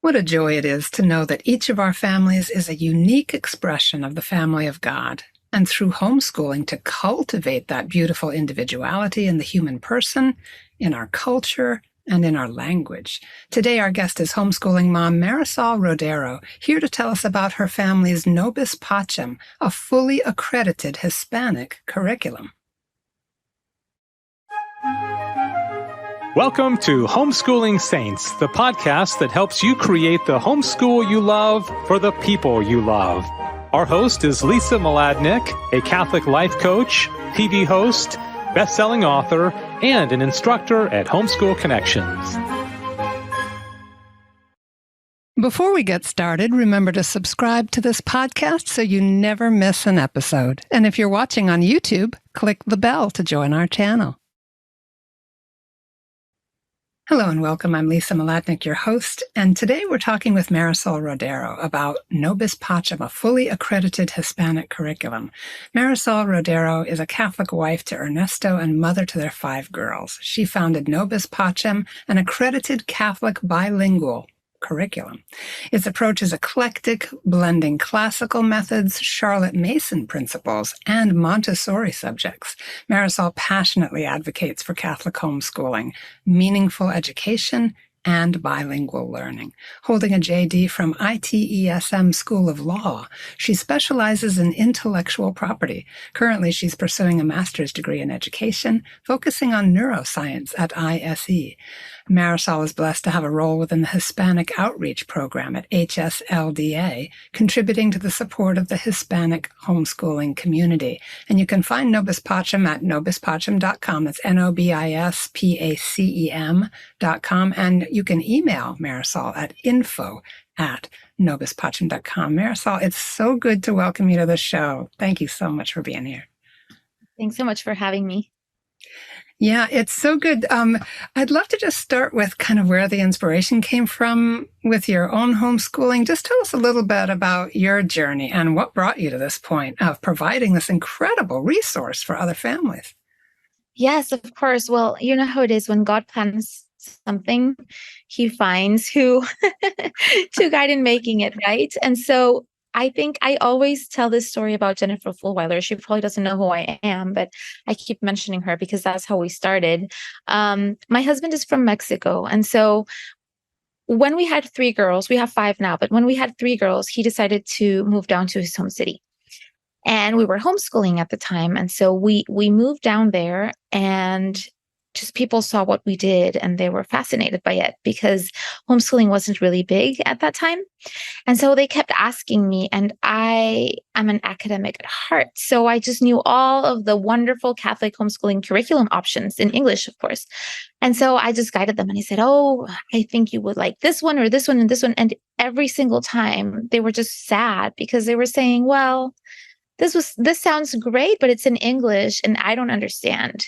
What a joy it is to know that each of our families is a unique expression of the family of God, and through homeschooling to cultivate that beautiful individuality in the human person, in our culture, and in our language. Today, our guest is homeschooling mom Marisol Rodero, here to tell us about her family's Nobis Pacem, a fully accredited Hispanic curriculum. Welcome to Homeschooling Saints, the podcast that helps you create the homeschool you love for the people you love. Our host is Lisa Mladinich, a Catholic life coach, TV host, best-selling author, and an instructor at Homeschool Connections. Before we get started, remember to subscribe to this podcast so you never miss an episode. And if you're watching on YouTube, click the bell to join our channel. Hello and welcome. I'm Lisa Mladinich, your host, and today we're talking with Marisol Rodero about Nobis Pacem, a fully accredited Hispanic curriculum. Marisol Rodero is a Catholic wife to Ernesto and mother to their 5 girls. She founded Nobis Pacem, an accredited Catholic bilingual curriculum. Its approach is eclectic, blending classical methods, Charlotte Mason principles, and Montessori subjects. Marisol passionately advocates for Catholic homeschooling, meaningful education, and bilingual learning. Holding a JD from ITESM School of Law, she specializes in intellectual property. Currently, she's pursuing a master's degree in education, focusing on neuroscience at ISE. Marisol is blessed to have a role within the Hispanic Outreach Program at HSLDA, contributing to the support of the Hispanic homeschooling community. And you can find Nobis Pacem at nobispacem.com. That's NOBISPACEM.com. And you can email Marisol at info@nobispacem.com. Marisol, it's so good to welcome you to the show. Thank you so much for being here. Thanks so much for having me. Yeah, it's so good. I'd love to just start with kind of where the inspiration came from with your own homeschooling. Just tell us a little bit about your journey and what brought you to this point of providing this incredible resource for other families. Yes, of course. Well, you know how it is when God plans something, he finds who to guide in making it, right? And so I think I always tell this story about Jennifer Fulwiler. She probably doesn't know who I am, but I keep mentioning her because that's how we started. My husband is from Mexico. And so when we had 3 girls, we have 5 now, but when we had 3 girls, he decided to move down to his home city. And we were homeschooling at the time. And so we moved down there, and just people saw what we did and they were fascinated by it because homeschooling wasn't really big at that time. And so they kept asking me, and I am an academic at heart. So I just knew all of the wonderful Catholic homeschooling curriculum options in English, of course. And so I just guided them and I said, oh, I think you would like this one or this one and this one. And every single time they were just sad because they were saying, well, this sounds great, but it's in English and I don't understand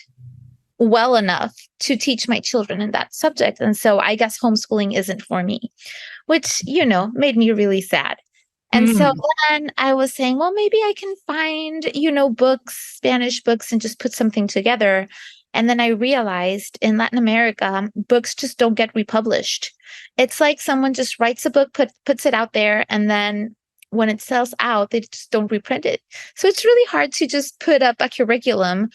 well enough to teach my children in that subject. And so I guess homeschooling isn't for me, which, made me really sad. And so then I was saying, well, maybe I can find, books, Spanish books, and just put something together. And then I realized in Latin America, books just don't get republished. It's like someone just writes a book, puts it out there, and then when it sells out, they just don't reprint it. So it's really hard to just put up a curriculum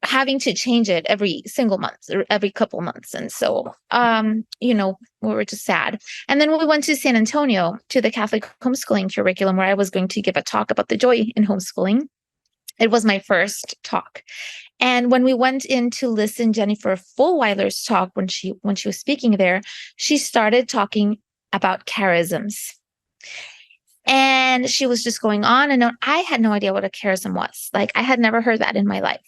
having to change it every single month or every couple months. And so, we were just sad. And then we went to San Antonio to the Catholic homeschooling curriculum where I was going to give a talk about the joy in homeschooling. It was my first talk. And when we went in to listen Jennifer Fulwiler's talk, when she was speaking there, she started talking about charisms. And she was just going on and on. I had no idea what a charism was. Like, I had never heard that in my life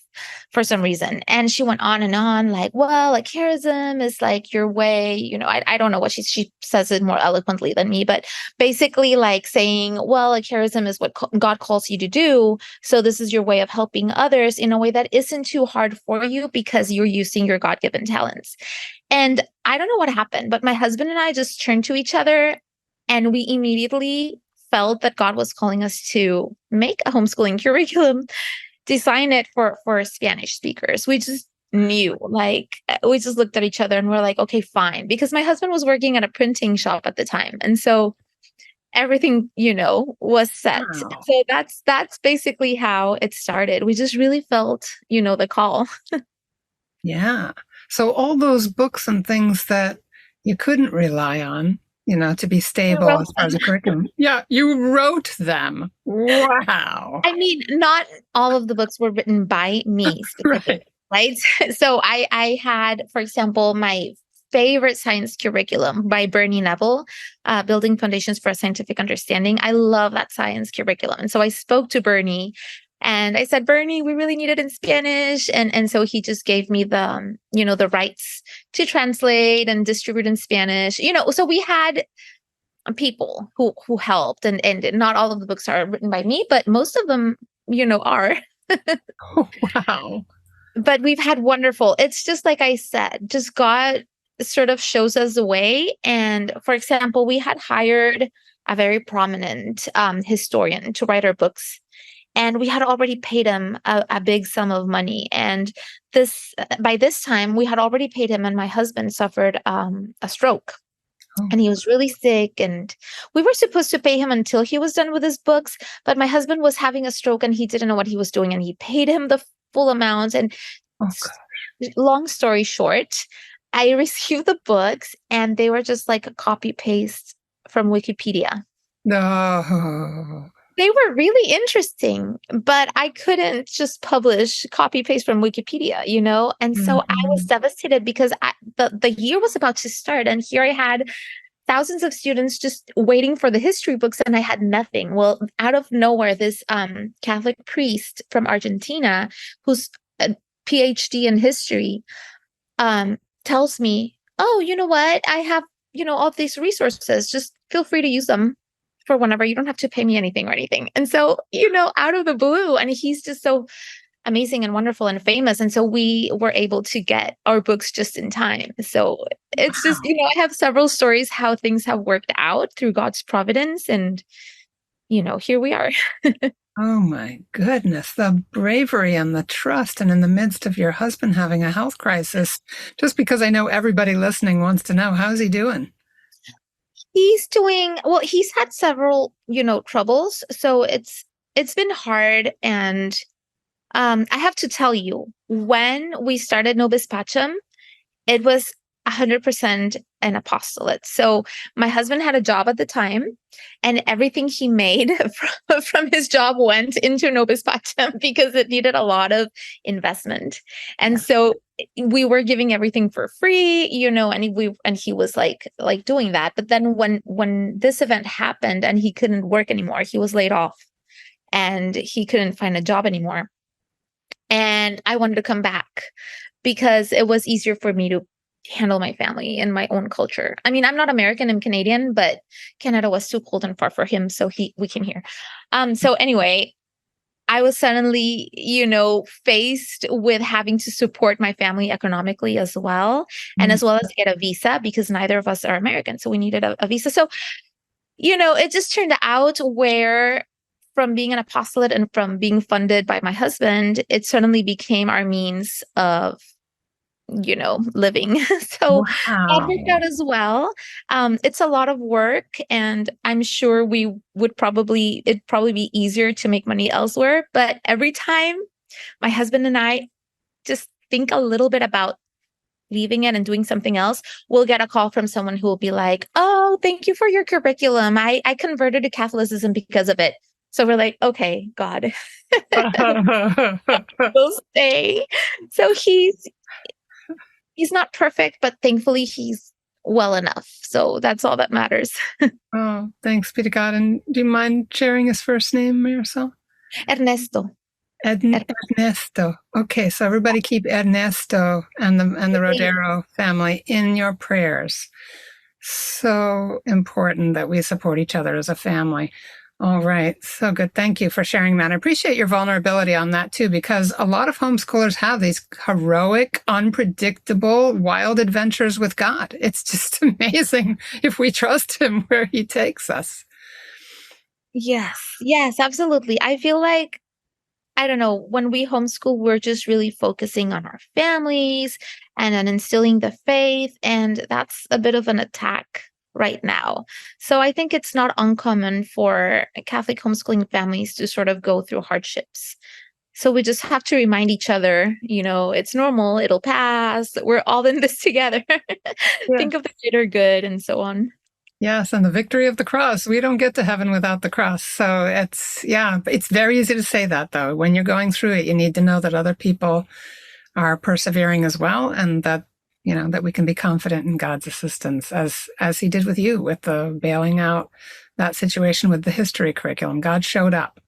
for some reason. And she went on and on, like, well, a charism is like your way, I don't know what she says it more eloquently than me, but basically like saying, well, a charism is what God calls you to do. So this is your way of helping others in a way that isn't too hard for you because you're using your God-given talents. And I don't know what happened, but my husband and I just turned to each other and we immediately felt that God was calling us to make a homeschooling curriculum, design it for Spanish speakers. We just knew. Like, we just looked at each other and we're like, okay, fine. Because my husband was working at a printing shop at the time. And so everything, was set. Wow. So that's basically how it started. We just really felt, the call. Yeah. So all those books and things that you couldn't rely on, to be stable as far as a curriculum. Yeah, you wrote them. Wow. I mean, not all of the books were written by me specifically, right? So I had, for example, my favorite science curriculum by Bernie Neville, Building Foundations for a Scientific Understanding. I love that science curriculum. And so I spoke to Bernie and I said, Bernie, we really need it in Spanish. And so he just gave me the rights to translate and distribute in Spanish. So we had people who helped, and not all of the books are written by me, but most of them, are. Oh, wow. But we've had wonderful. It's just like I said, just God sort of shows us the way. And for example, we had hired a very prominent historian to write our books. And we had already paid him a big sum of money. And by this time, we had already paid him, and my husband suffered a stroke. Oh. And he was really sick. And we were supposed to pay him until he was done with his books. But my husband was having a stroke and he didn't know what he was doing. And he paid him the full amount. And long story short, I received the books and they were just like a copy paste from Wikipedia. No. They were really interesting, but I couldn't just publish copy paste from Wikipedia, And so I was devastated because the year was about to start. And here I had thousands of students just waiting for the history books and I had nothing. Well, out of nowhere, this Catholic priest from Argentina, who's a PhD in history, tells me, oh, you know what? I have, all of these resources. Just feel free to use them for whenever. You don't have to pay me anything or anything. And so, out of the blue, and he's just so amazing and wonderful and famous. And so we were able to get our books just in time. So it's just, I have several stories how things have worked out through God's providence. And, here we are. Oh my goodness, the bravery and the trust, and in the midst of your husband having a health crisis, just because I know everybody listening wants to know, how's he doing? He's doing well. He's had several, troubles. So it's been hard. And I have to tell you, when we started Nobis Pacem, it was 100% an apostolate. So my husband had a job at the time, and everything he made from his job went into Nobis Pacem because it needed a lot of investment. And so we were giving everything for free, and he was like doing that. But then when this event happened and he couldn't work anymore, he was laid off and he couldn't find a job anymore. And I wanted to come back because it was easier for me to handle my family and my own culture. I mean, I'm not American, I'm Canadian, but Canada was too cold and far for him. So we came here. So anyway, I was suddenly, faced with having to support my family economically as well, and as well as get a visa, because neither of us are American. So we needed a visa. So, it just turned out where from being an apostolate and from being funded by my husband, it suddenly became our means of living. So that worked out as well. It's a lot of work, and I'm sure it'd probably be easier to make money elsewhere. But every time my husband and I just think a little bit about leaving it and doing something else, we'll get a call from someone who will be like, oh, thank you for your curriculum. I converted to Catholicism because of it. So we're like, okay, God, we'll stay. So he's not perfect, but thankfully he's well enough. So that's all that matters. Oh, thanks be to God. And do you mind sharing his first name, Marisol? Ernesto. Ernesto. Okay, so everybody keep Ernesto and the Rodero family in your prayers. So important that we support each other as a family. All right. So good. Thank you for sharing that. I appreciate your vulnerability on that too, because a lot of homeschoolers have these heroic, unpredictable, wild adventures with God. It's just amazing if we trust him where he takes us. Yes, absolutely. I feel like I don't know, when we homeschool, we're just really focusing on our families and on instilling the faith. And that's a bit of an attack right now. So I think it's not uncommon for Catholic homeschooling families to sort of go through hardships. So we just have to remind each other, it's normal, it'll pass. We're all in this together. Yeah. Think of the greater good and so on. Yes, and the victory of the cross. We don't get to heaven without the cross. So it's very easy to say that, though. When you're going through it, you need to know that other people are persevering as well, and that, that we can be confident in God's assistance, as he did with you, with the bailing out that situation with the history curriculum. God showed up.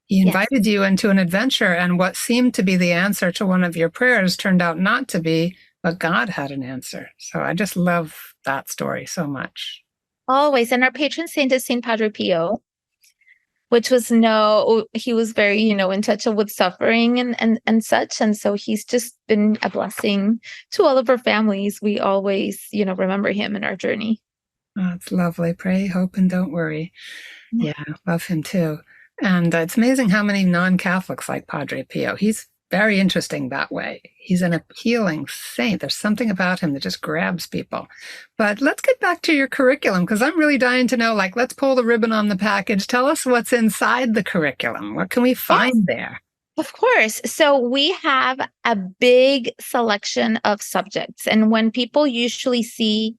He invited you into an adventure, and what seemed to be the answer to one of your prayers turned out not to be, but God had an answer. So I just love that story so much. Always. And our patron saint is Saint Padre Pio, which was he was very, in touch with suffering and such. And so he's just been a blessing to all of our families. We always, remember him in our journey. Oh, it's lovely. Pray, hope, and don't worry. Yeah, love him too. And it's amazing how many non-Catholics like Padre Pio. He's very interesting that way. He's an appealing saint. There's something about him that just grabs people. But let's get back to your curriculum, because I'm really dying to know, let's pull the ribbon on the package. Tell us what's inside the curriculum. What can we find there? Of course. So we have a big selection of subjects. And when people usually see,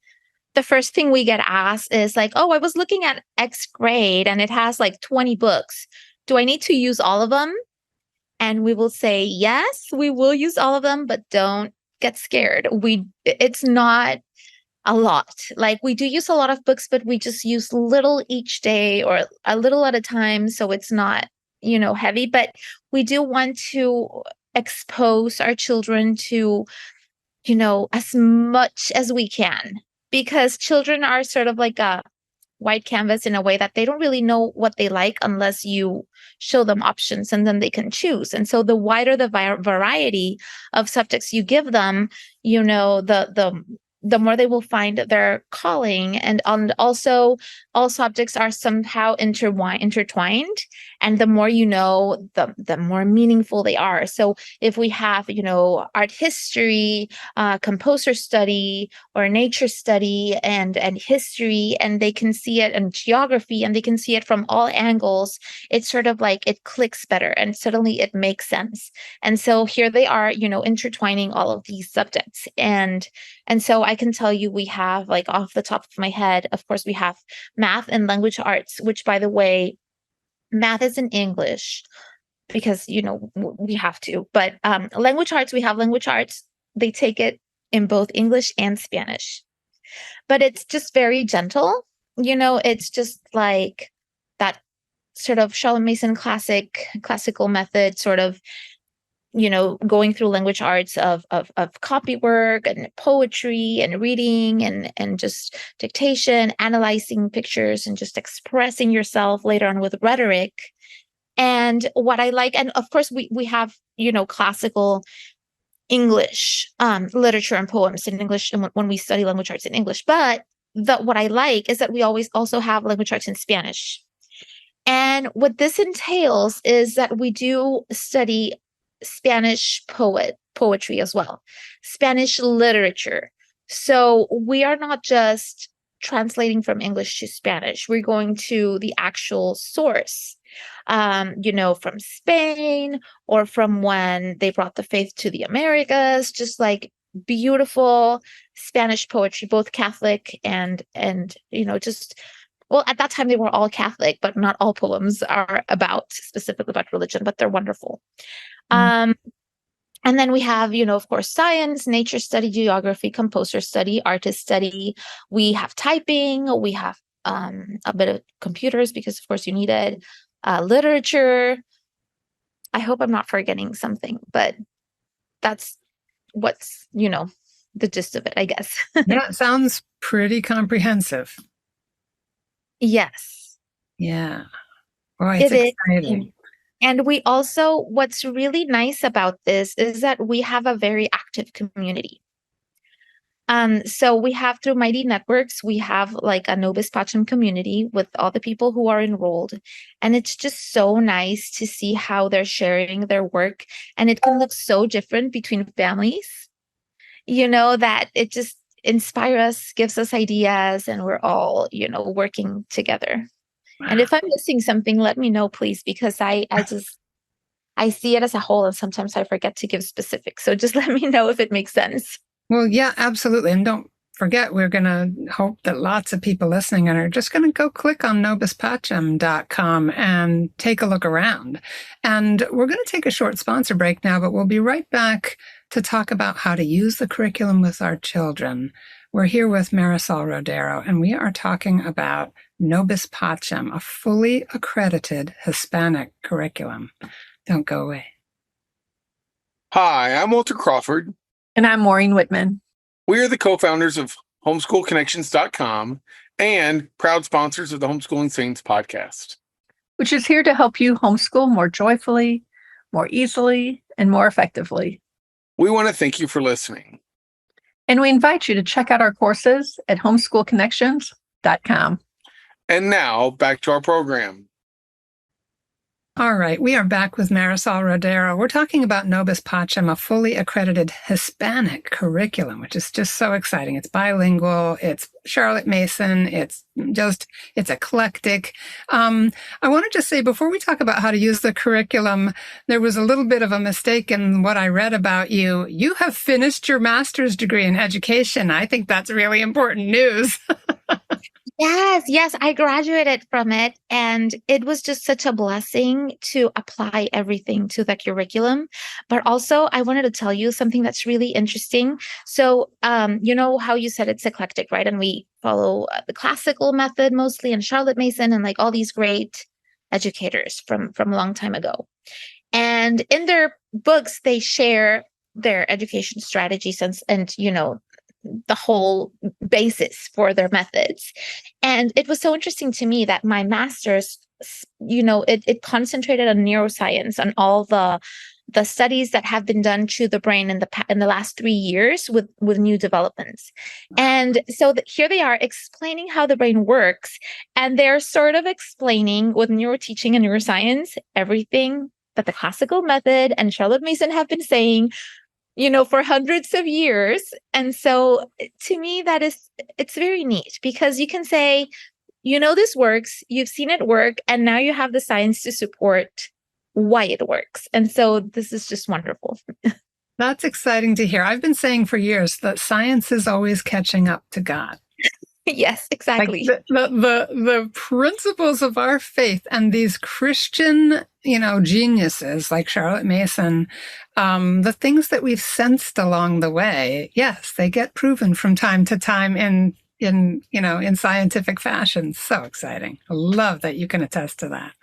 the first thing we get asked is oh, I was looking at X grade and it has 20 books. Do I need to use all of them? And we will say, yes, we will use all of them, but don't get scared. It's not a lot. We do use a lot of books, but we just use little each day or a little at a time. So it's not, heavy, but we do want to expose our children to, as much as we can, because children are sort of like a white canvas in a way that they don't really know what they like unless you show them options, and then they can choose. And so the wider the variety of subjects you give them, the more they will find their calling. And also all subjects are somehow intertwined. And the more the more meaningful they are. So if we have, art history, composer study, or nature study and history, and they can see it, and geography, and they can see it from all angles, it's sort of it clicks better and suddenly it makes sense. And so here they are, intertwining all of these subjects. And so I can tell you we have, off the top of my head, of course, we have math and language arts, which, by the way, math is in English because, we have to. But language arts, we have language arts. They take it in both English and Spanish. But it's just very gentle. It's just that sort of Charlotte Mason classical method, sort of, going through language arts of copywork and poetry and reading and just dictation, analyzing pictures, and just expressing yourself later on with rhetoric. And what I like, and of course we have, classical English literature and poems in English when we study language arts in English. But what I like is that we always also have language arts in Spanish. And what this entails is that we do study Spanish poetry as well, Spanish literature. So we are not just translating from English to Spanish. We're going to the actual source, from Spain, or from when they brought the faith to the Americas, just beautiful Spanish poetry, both Catholic and just, well, at that time they were all Catholic, but not all poems are specifically about religion, but they're wonderful. And then we have, of course, science, nature study, geography, composer study, artist study. We have typing. We have a bit of computers because, of course, you need it. Literature. I hope I'm not forgetting something, but that's what's, the gist of it, I guess. Yeah, it sounds pretty comprehensive. Yes. Yeah. Boy, it's exciting. And we also, what's really nice about this is that we have a very active community. So we have through Mighty Networks, we have like a Nobis Pacem community with all the people who are enrolled. And it's just so nice to see how they're sharing their work. And it can look so different between families, that it just inspires us, gives us ideas, and we're all, working together. And if I'm missing something, let me know, please, because I see it as a whole, and sometimes I forget to give specifics. So just let me know if it makes sense. Well, yeah, absolutely. And don't forget, we're going to hope that lots of people listening are just going to go click on nobispacem.com and take a look around. And we're going to take a short sponsor break now, but we'll be right back to talk about how to use the curriculum with our children. We're here with Marisol Rodero, and we are talking about Nobis Pacem, a fully accredited Hispanic curriculum. Don't go away. Hi, I'm Walter Crawford. And I'm Maureen Whitman. We are the co-founders of homeschoolconnections.com and proud sponsors of the Homeschooling Saints podcast, which is here to help you homeschool more joyfully, more easily, and more effectively. We want to thank you for listening. And we invite you to check out our courses at homeschoolconnections.com. And now, back to our program. All right, we are back with Marisol Rodero. We're talking about Nobis Pacem, a fully accredited Hispanic curriculum, which is just so exciting. It's bilingual, it's Charlotte Mason, it's eclectic. I want to just say, before we talk about how to use the curriculum, there was a little bit of a mistake in what I read about you. You have finished your master's degree in education. I think that's really important news. Yes, I graduated from it, and it was just such a blessing to apply everything to the curriculum. But also, I wanted to tell you something that's really interesting. So, you know how you said it's eclectic, right? And we follow the classical method mostly, and Charlotte Mason, and like all these great educators from a long time ago. And in their books, they share their education strategies and the whole basis for their methods. And it was so interesting to me that my master's, it concentrated on neuroscience, on all the studies that have been done to the brain in the last 3 years with new developments. And so here they are explaining how the brain works, and they're sort of explaining with neuroteaching and neuroscience everything that the classical method and Charlotte Mason have been saying for hundreds of years. And so to me, it's very neat, because you can say, this works, you've seen it work, and now you have the science to support why it works. And so this is just wonderful. That's exciting to hear. I've been saying for years that science is always catching up to God. Yes, exactly. Like the principles of our faith and these Christian, geniuses like Charlotte Mason, the things that we've sensed along the way, yes, they get proven from time to time in scientific fashion. So exciting. I love that you can attest to that.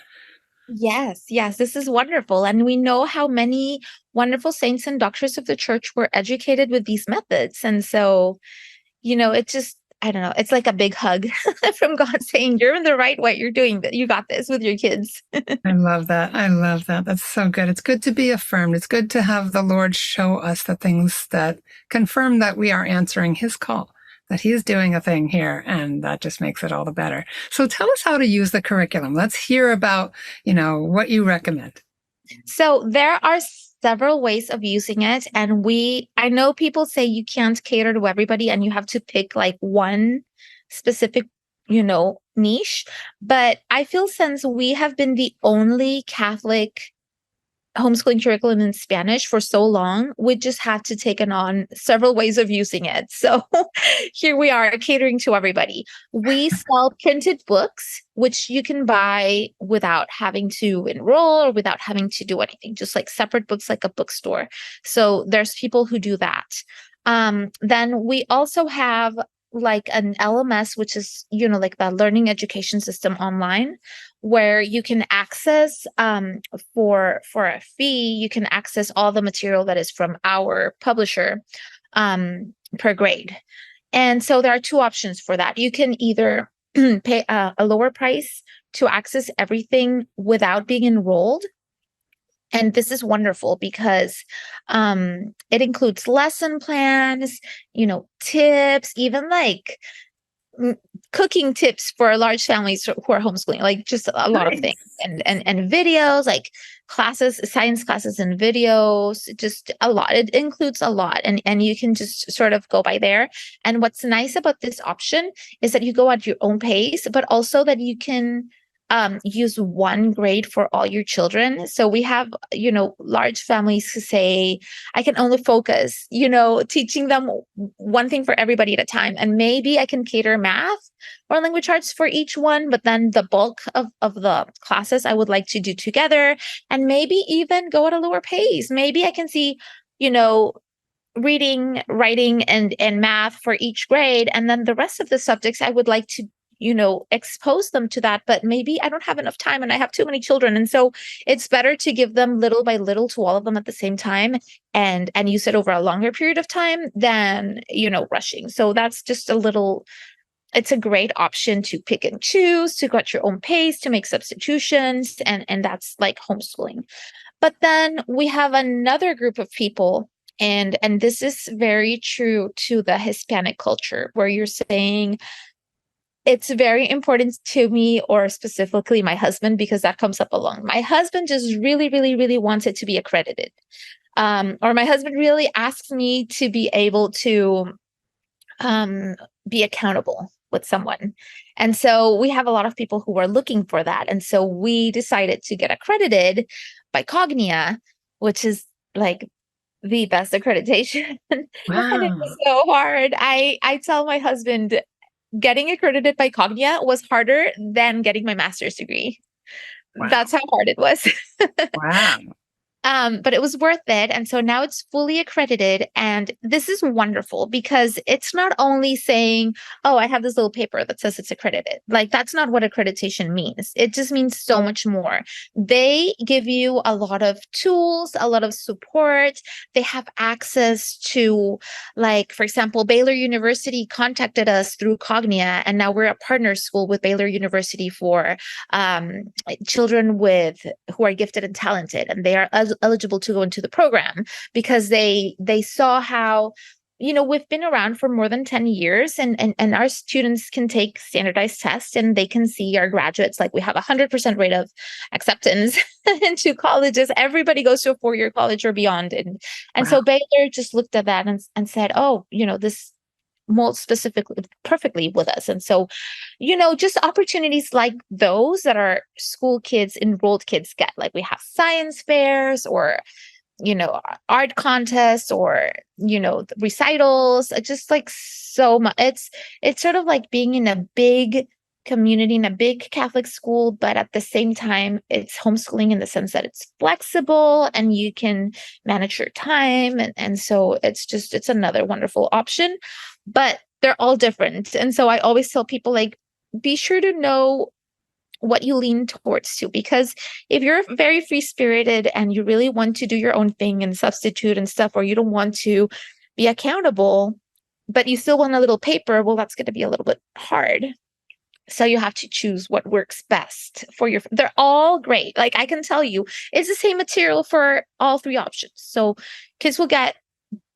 Yes, this is wonderful. And we know how many wonderful saints and doctors of the church were educated with these methods. And so, it just, I don't know, it's like a big hug from God saying, you're in the right way. You're doing that. You got this with your kids. I love that. That's so good. It's good to be affirmed. It's good to have the Lord show us the things that confirm that we are answering his call, that he is doing a thing here, and that just makes it all the better. So tell us how to use the curriculum. Let's hear about, what you recommend. So there are several ways of using it. And I know people say you can't cater to everybody and you have to pick like one specific, niche. But I feel since we have been the only Catholic homeschooling curriculum in Spanish for so long, we just had to take on several ways of using it. So here we are catering to everybody. We sell printed books, which you can buy without having to enroll or without having to do anything, just like separate books, like a bookstore. So there's people who do that. Then we also have like an LMS, which is, like the learning education system online, where you can access for a fee, you can access all the material that is from our publisher per grade. And so there are two options for that. You can either pay a lower price to access everything without being enrolled, And this is wonderful because it includes lesson plans, tips, even like cooking tips for large families who are homeschooling, like just a lot of things, and videos, like classes, science classes and videos, just a lot. It includes a lot, and you can just sort of go by there. And what's nice about this option is that you go at your own pace, but also that you can use one grade for all your children. So we have, large families who say, I can only focus, teaching them one thing for everybody at a time. And maybe I can cater math or language arts for each one, but then the bulk of the classes I would like to do together, and maybe even go at a lower pace. Maybe I can see, reading, writing, and math for each grade. And then the rest of the subjects I would like to expose them to that, but maybe I don't have enough time and I have too many children. And so it's better to give them little by little to all of them at the same time, and use it over a longer period of time than, rushing. So that's just it's a great option to pick and choose, to go at your own pace, to make substitutions. And that's like homeschooling. But then we have another group of people, and this is very true to the Hispanic culture, where you're saying, it's very important to me, or specifically my husband, because that comes up along. My husband just really, really, really wants it to be accredited. Or my husband really asks me to be able to be accountable with someone. And so we have a lot of people who are looking for that. And so we decided to get accredited by Cognia, which is like the best accreditation. Wow. And it was so hard. I tell my husband, getting accredited by Cognia was harder than getting my master's degree. Wow. That's how hard it was. Wow. But it was worth it. And so now it's fully accredited. And this is wonderful because it's not only saying, oh, I have this little paper that says it's accredited. Like, that's not what accreditation means. It just means so much more. They give you a lot of tools, a lot of support. They have access to, like, for example, Baylor University contacted us through Cognia, and now we're a partner school with Baylor University for children who are gifted and talented, and they are eligible to go into the program because they saw how, we've been around for more than 10 years, and our students can take standardized tests, and they can see our graduates, like we have 100% rate of acceptance into colleges. Everybody goes to a 4-year college or beyond. And Wow. So Baylor just looked at that and said, oh, this molds specifically perfectly with us. And so, just opportunities like those that our school kids, enrolled kids get, like we have science fairs, or, art contests, or, recitals, just like so much. It's sort of like being in a big community, in a big Catholic school, but at the same time, it's homeschooling in the sense that it's flexible and you can manage your time. And so it's another wonderful option, but they're all different. And so I always tell people, like, be sure to know what you lean towards too, because if you're very free spirited and you really want to do your own thing and substitute and stuff, or you don't want to be accountable, but you still want a little paper, well, that's going to be a little bit hard. So you have to choose what works best for they're all great. Like, I can tell you, it's the same material for all three options. So kids will get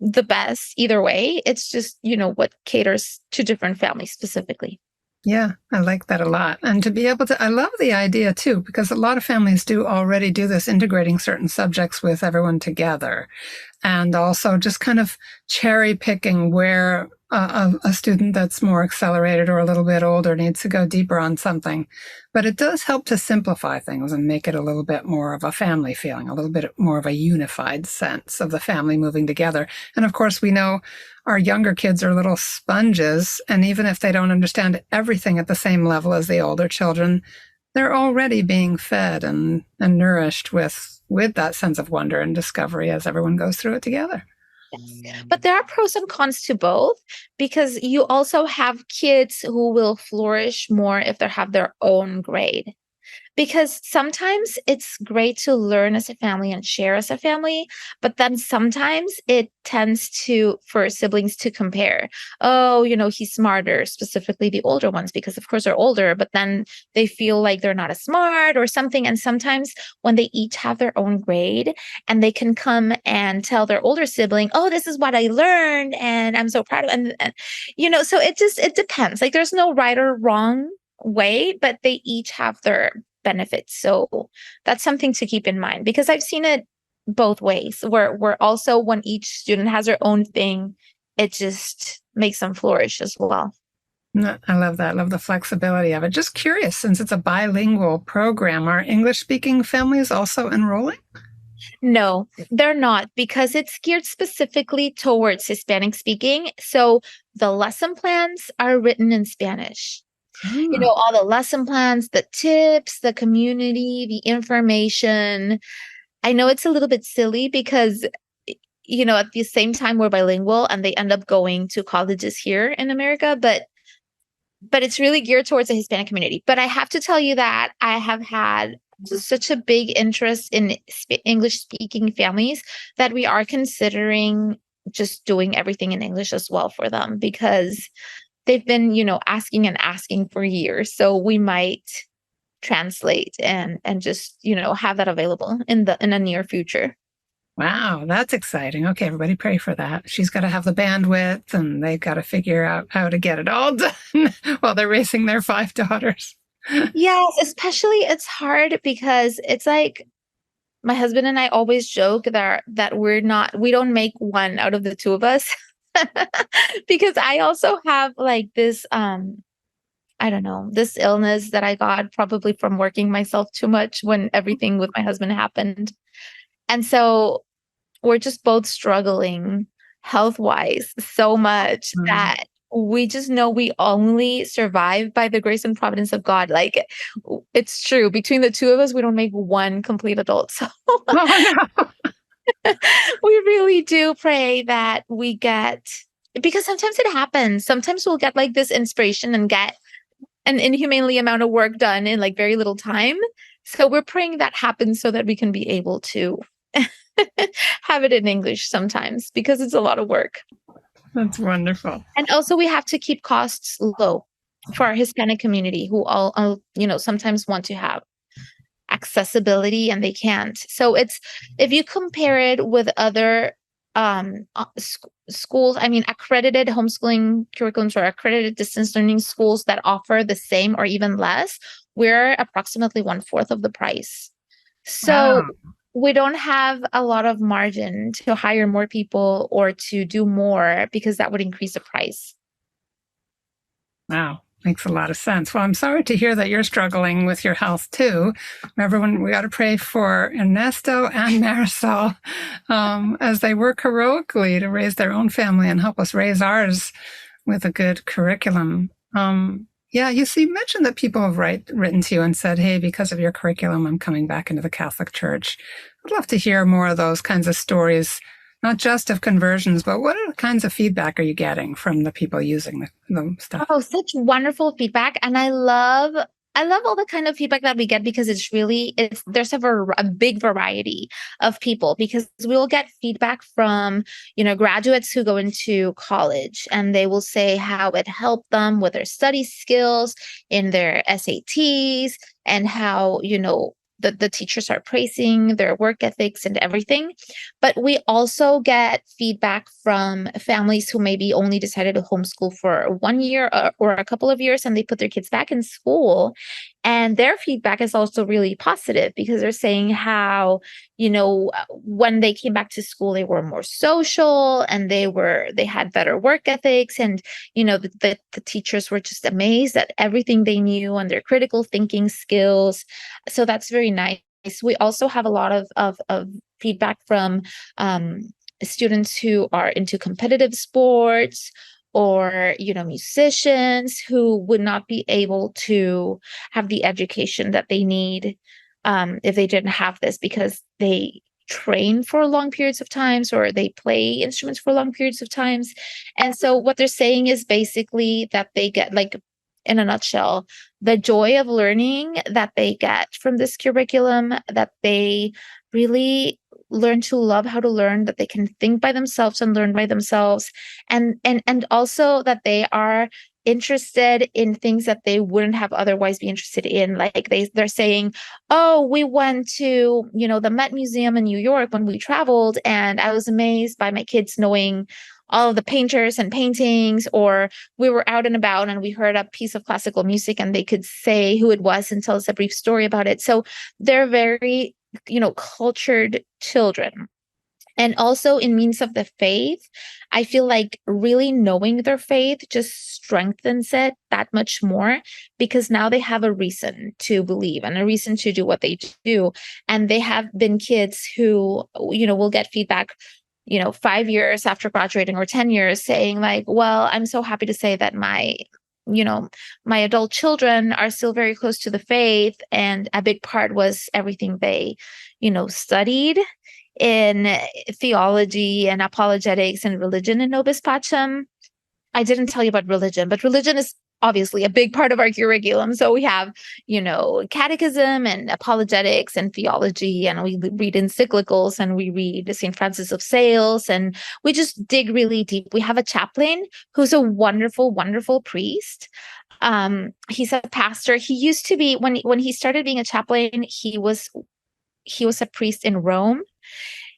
the best either way. It's just, what caters to different families specifically. Yeah, I like that a lot. And to be able to, I love the idea too, because a lot of families do already do this, integrating certain subjects with everyone together. And also just kind of cherry picking where a student that's more accelerated or a little bit older needs to go deeper on something. But it does help to simplify things and make it a little bit more of a family feeling, a little bit more of a unified sense of the family moving together. And of course, we know our younger kids are little sponges, and even if they don't understand everything at the same level as the older children, they're already being fed and nourished with that sense of wonder and discovery as everyone goes through it together. Yes. But there are pros and cons to both, because you also have kids who will flourish more if they have their own grade. Because sometimes it's great to learn as a family and share as a family, but then sometimes it tends for siblings to compare. Oh, he's smarter, specifically the older ones, because of course they're older, but then they feel like they're not as smart or something. And sometimes when they each have their own grade and they can come and tell their older sibling, oh, this is what I learned and I'm so proud of it. And so it depends. Like there's no right or wrong way, but they each have their benefits. So that's something to keep in mind, because I've seen it both ways, where also when each student has their own thing, it just makes them flourish as well. No, I love that. I love the flexibility of it. Just curious, since it's a bilingual program, are English-speaking families also enrolling? No, they're not, because it's geared specifically towards Hispanic speaking. So the lesson plans are written in Spanish. All the lesson plans, the tips, the community, the information. I know it's a little bit silly because, at the same time we're bilingual and they end up going to colleges here in America, but it's really geared towards the Hispanic community. But I have to tell you that I have had such a big interest in English-speaking families that we are considering just doing everything in English as well for them, because they've been, asking for years. So we might translate and just, have that available in the near future. Wow, that's exciting. Okay, everybody pray for that. She's got to have the bandwidth and they've got to figure out how to get it all done while they're raising their 5 daughters. Yes, especially it's hard because it's like my husband and I always joke that we don't make one out of the two of us. Because I also have like this, I don't know, this illness that I got probably from working myself too much when everything with my husband happened. And so we're just both struggling health-wise so much that we just know we only survive by the grace and providence of God. Like, it's true. Between the two of us, we don't make one complete adult. So we really do pray that we get, because sometimes it happens. Sometimes we'll get like this inspiration and get an inhumanely amount of work done in like very little time. So we're praying that happens so that we can be able to have it in English sometimes, because it's a lot of work. That's wonderful. And also we have to keep costs low for our Hispanic community, who all sometimes want to have accessibility and they can't. So if you compare it with other schools, accredited homeschooling curriculums or accredited distance learning schools that offer the same or even less, we're approximately 1/4 of the price. So we don't have a lot of margin to hire more people or to do more, because that would increase the price. Wow. Makes a lot of sense. Well, I'm sorry to hear that you're struggling with your health too. Everyone, we got to pray for Ernesto and Marisol as they work heroically to raise their own family and help us raise ours with a good curriculum. Yeah, you mentioned that people have written to you and said, hey, because of your curriculum, I'm coming back into the Catholic Church. I'd love to hear more of those kinds of stories, not just of conversions, but what kinds of feedback are you getting from the people using the stuff? Oh, such wonderful feedback. And I love all the kind of feedback that we get, because there's a big variety of people, because we will get feedback from, graduates who go into college, and they will say how it helped them with their study skills in their SATs, and how, the teachers are praising their work ethics and everything. But we also get feedback from families who maybe only decided to homeschool for 1 year or a couple of years, and they put their kids back in school. And their feedback is also really positive, because they're saying how, when they came back to school, they were more social and they had better work ethics. And, the teachers were just amazed at everything they knew and their critical thinking skills. So that's very nice. We also have a lot of feedback from students who are into competitive sports, or musicians who would not be able to have the education that they need if they didn't have this, because they train for long periods of times, or they play instruments for long periods of times. And so what they're saying is basically that they get like in a nutshell, the joy of learning that they get from this curriculum, that they really learn to love how to learn, that they can think by themselves and learn by themselves, and also that they are interested in things that they wouldn't have otherwise be interested in. Like they're saying, oh, we went to, the Met Museum in New York when we traveled, and I was amazed by my kids knowing all of the painters and paintings, or we were out and about and we heard a piece of classical music and they could say who it was and tell us a brief story about it. So they're very, cultured children. And also in means of the faith, I feel like really knowing their faith just strengthens it that much more, because now they have a reason to believe and a reason to do what they do. And they have been kids who, will get feedback 5 years after graduating or 10 years saying like, well, I'm so happy to say that my adult children are still very close to the faith. And a big part was everything they, studied in theology and apologetics and religion in Nobis Pacem. I didn't tell you about religion, but religion is obviously a big part of our curriculum. So we have, catechism and apologetics and theology, and we read encyclicals and we read St. Francis of Sales, and we just dig really deep. We have a chaplain who's a wonderful, wonderful priest. He's a pastor. He used to be, when he started being a chaplain, he was a priest in Rome.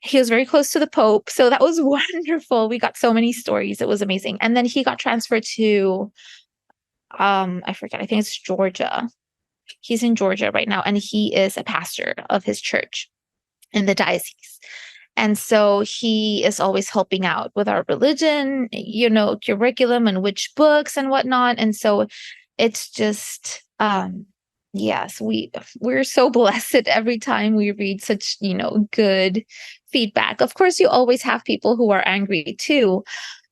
He was very close to the Pope. So that was wonderful. We got so many stories. It was amazing. And then he got transferred to, I forget, I think it's Georgia. He's in Georgia right now. And he is a pastor of his church in the diocese. And so he is always helping out with our religion, curriculum and which books and whatnot. And so it's just, yes, we're so blessed every time we read such, good feedback. Of course, you always have people who are angry too.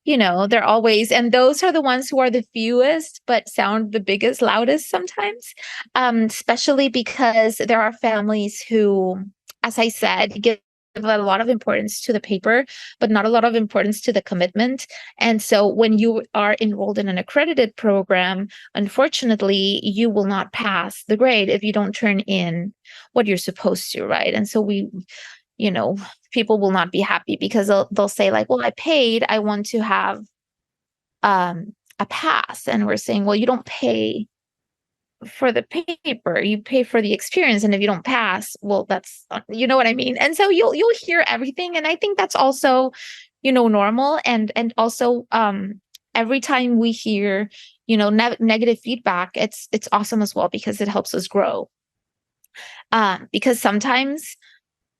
They're always, and those are the ones who are the fewest, but sound the biggest, loudest sometimes, especially because there are families who, as I said, give a lot of importance to the paper, but not a lot of importance to the commitment. And so when you are enrolled in an accredited program, unfortunately, you will not pass the grade if you don't turn in what you're supposed to, right? And so people will not be happy because they'll say like, well, I paid, I want to have a pass. And we're saying, well, you don't pay for the paper, you pay for the experience, and if you don't pass, well, that's, what I mean. And so you'll hear everything, and I think that's also normal. And also every time we hear negative feedback, it's awesome as well, because it helps us grow, because sometimes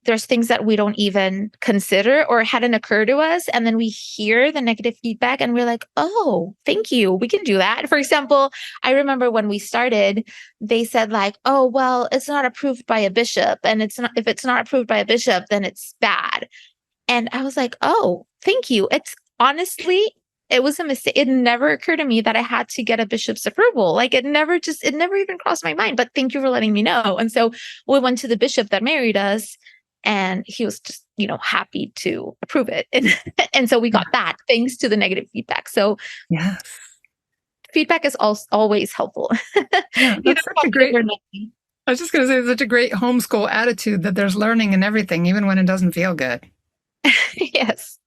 there's things that we don't even consider or hadn't occurred to us. And then we hear the negative feedback and we're like, oh, thank you. We can do that. For example, I remember when we started, they said like, oh, well, it's not approved by a bishop. And if it's not approved by a bishop, then it's bad. And I was like, oh, thank you. It's honestly, it was a mistake. It never occurred to me that I had to get a bishop's approval. Like it never even crossed my mind, but thank you for letting me know. And so we went to the bishop that married us, and he was just, happy to approve it. And so we got that thanks to the negative feedback. So Yes. Feedback is always helpful. Yeah, that's such a great, I was just going to say, such a great homeschool attitude that there's learning in everything, even when it doesn't feel good. Yes.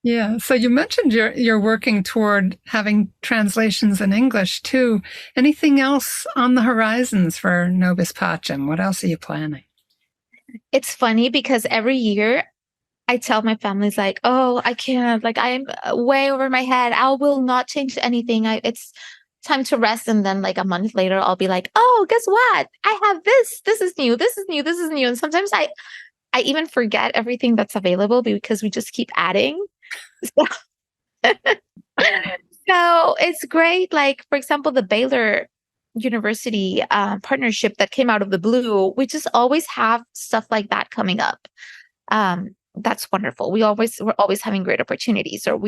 Yeah. So you mentioned you're working toward having translations in English too. Anything else on the horizons for Nobis Pacem? What else are you planning? It's funny because every year I tell my families like, oh, I can't, like I'm way over my head. I will not change anything. It's time to rest. And then like a month later, I'll be like, oh, guess what? I have this. This is new. This is new. This is new. And sometimes I even forget everything that's available because we just keep adding. So, so it's great. Like, for example, the Baylor University partnership that came out of the blue, we just always have stuff like that coming up. That's wonderful. We're always having great opportunities, or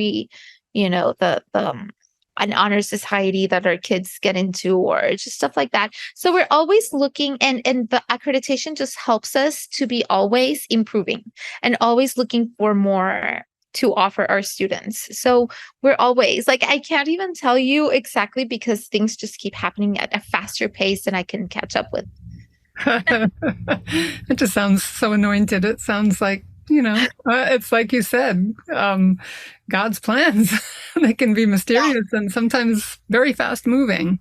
an honor society that our kids get into, or just stuff like that. So we're always looking, and the accreditation just helps us to be always improving and always looking for more to offer our students. So we're always like, I can't even tell you exactly because things just keep happening at a faster pace than I can catch up with. It just sounds so anointed. It sounds like, it's like you said, God's plans. They can be mysterious and sometimes very fast moving.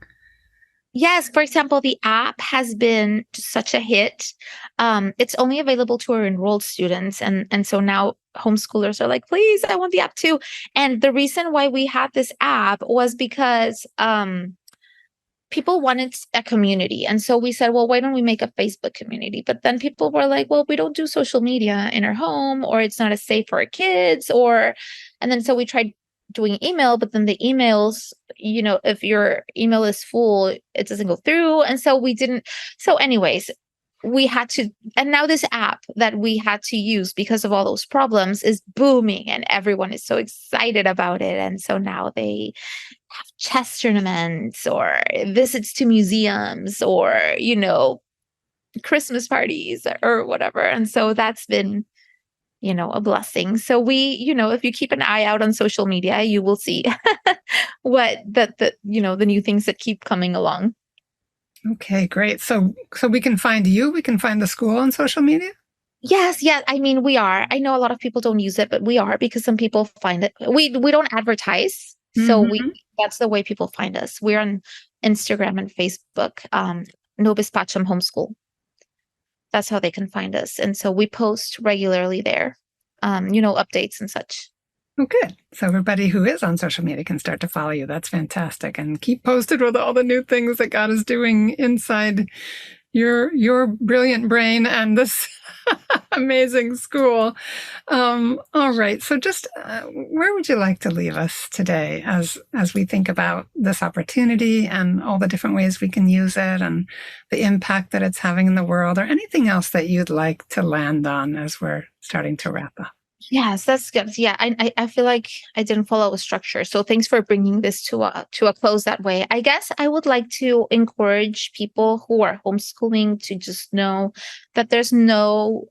Yes. For example, the app has been such a hit. It's only available to our enrolled students. And so now homeschoolers are like, please, I want the app too. And the reason why we had this app was because people wanted a community. And so we said, well, why don't we make a Facebook community? But then people were like, well, we don't do social media in our home, or it's not as safe for our kids, and then so we tried doing email, but then the emails, if your email is full, it doesn't go through. And so we didn't. So anyways, we had to, and now this app that we had to use because of all those problems is booming and everyone is so excited about it. And so now they have chess tournaments or visits to museums or, Christmas parties or whatever. And so that's been, a blessing. So we, if you keep an eye out on social media, you will see what the new things that keep coming along. Okay, great. So we can find you, we can find the school on social media? Yes. Yeah. I mean, we are. I know a lot of people don't use it, but we are because some people find it. We don't advertise. So that's the way people find us. We're on Instagram and Facebook, Nobis Pacem Homeschool. That's how they can find us. And so we post regularly there, updates and such. Oh, good. So everybody who is on social media can start to follow you. That's fantastic. And keep posted with all the new things that God is doing inside your brilliant brain and this amazing school. All right. So just where would you like to leave us today as we think about this opportunity and all the different ways we can use it and the impact that it's having in the world, or anything else that you'd like to land on as we're starting to wrap up? Yes, that's good. Yeah, I feel like I didn't follow a structure. So thanks for bringing this to a close that way. I guess I would like to encourage people who are homeschooling to just know that there's not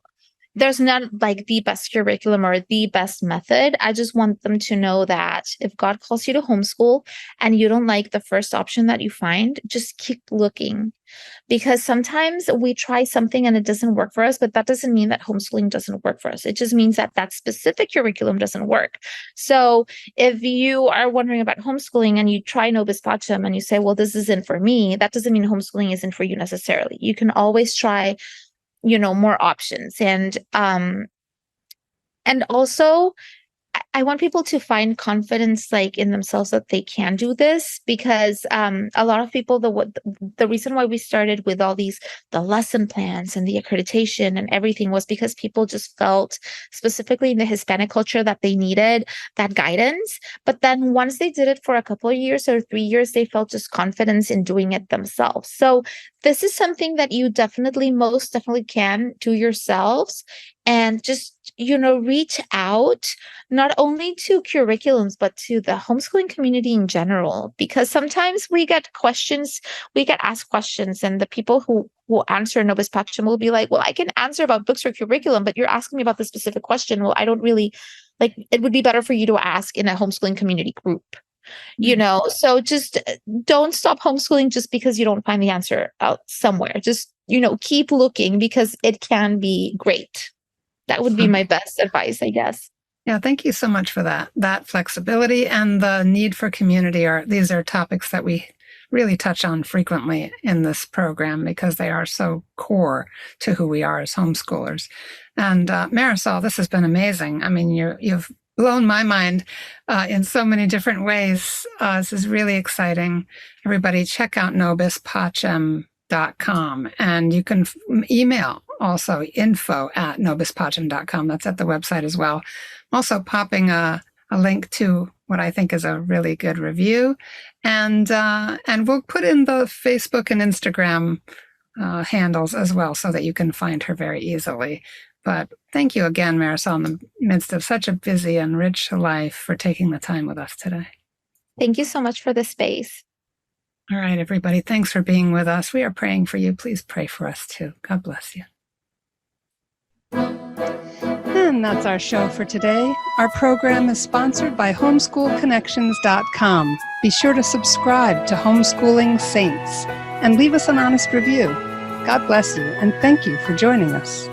like the best curriculum or the best method. I just want them to know that if God calls you to homeschool and you don't like the first option that you find, just keep looking. Because sometimes we try something and it doesn't work for us, but that doesn't mean that homeschooling doesn't work for us. It just means that that specific curriculum doesn't work. So if you are wondering about homeschooling and you try Nobis Pacem and you say, well, this isn't for me, that doesn't mean homeschooling isn't for you necessarily. You can always try more options. And also I want people to find confidence in themselves that they can do this, because a lot of people, the reason why we started with all the lesson plans and the accreditation and everything was because people just felt, specifically in the Hispanic culture, that they needed that guidance. But then once they did it for a couple of years or 3 years, they felt just confidence in doing it themselves. So this is something that you most definitely can do yourselves, and just reach out not only to curriculums, but to the homeschooling community in general, because sometimes we get asked questions, and the people who will answer Nobis Pacem will be like, well, I can answer about books or curriculum, but you're asking me about this specific question. Well, I don't really it would be better for you to ask in a homeschooling community group. So just don't stop homeschooling just because you don't find the answer out somewhere. Just, keep looking, because it can be great. That would be my best advice, I guess. Yeah, thank you so much for that flexibility and the need for community. These are topics that we really touch on frequently in this program because they are so core to who we are as homeschoolers. And Marisol, this has been amazing. I mean, you've blown my mind in so many different ways. This is really exciting. Everybody, check out nobispacem.com, and you can email also info@nobispacem.com. That's at the website as well. I'm also popping a link to what I think is a really good review, and we'll put in the Facebook and Instagram handles as well, so that you can find her very easily. But thank you again, Marisol, in the midst of such a busy and rich life, for taking the time with us today. Thank you so much for the space. All right, everybody, thanks for being with us. We are praying for you. Please pray for us too. God bless you. And And that's our show for today. Our program is sponsored by homeschoolconnections.com. Be sure to subscribe to Homeschooling Saints and leave us an honest review. God bless you, and thank you for joining us.